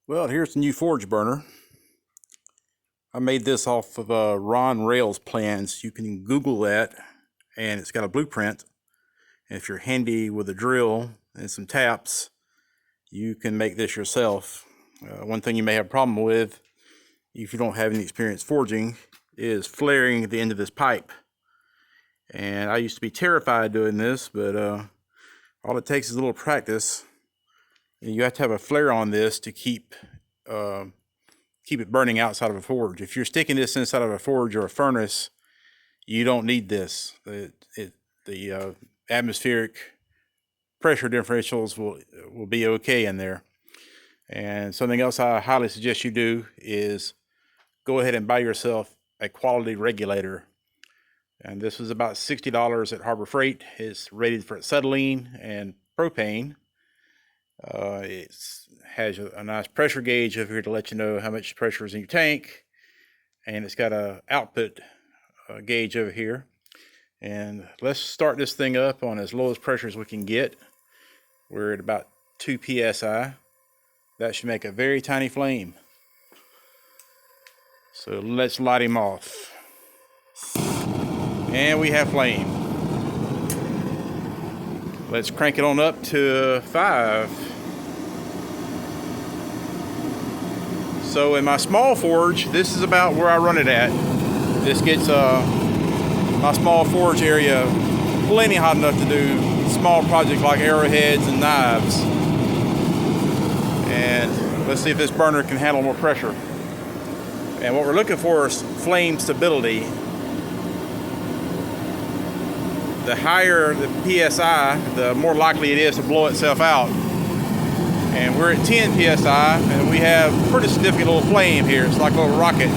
Well, here's the new forge burner. I made this off of Ron Rails plans. You can Google that, and it's got a blueprint. And if you're handy with a drill and some taps, you can make this yourself. One thing you may have a problem with, if you don't have any experience forging, is flaring at the end of this pipe. And I used to be terrified doing this, but all it takes is a little practice. And you have to have a flare on this to keep it burning outside of a forge. If you're sticking this inside of a forge or a furnace, you don't need this. The atmospheric pressure differentials will be okay in there. And something else I highly suggest you do is go ahead and buy yourself a quality regulator. And this is about $60 at Harbor Freight. It's rated for acetylene and propane. It has a nice pressure gauge over here to let you know how much pressure is in your tank, and it's got a output gauge over here. And let's start this thing up on as low as pressure as we can get. We're at about 2 psi. That should make a very tiny flame. So let's light him off. And we have flame. Let's crank it on up to 5. So in my small forge, this is about where I run it at. This gets my small forge area plenty hot enough to do small projects like arrowheads and knives. And let's see if this burner can handle more pressure. And what we're looking for is flame stability. The higher the PSI, the more likely it is to blow itself out. And we're at 10 PSI, and we have a pretty significant little flame here. It's like a little rocket.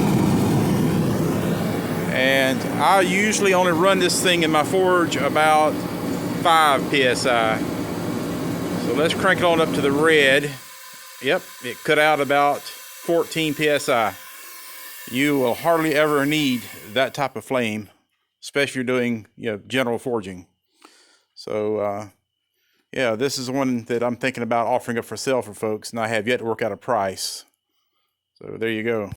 And I usually only run this thing in my forge about 5 PSI. So let's crank it on up to the red. Yep, it cut out about 14 PSI. You will hardly ever need that type of flame, especially if you're doing general forging. So yeah, this is one that I'm thinking about offering up for sale for folks, and I have yet to work out a price. So there you go.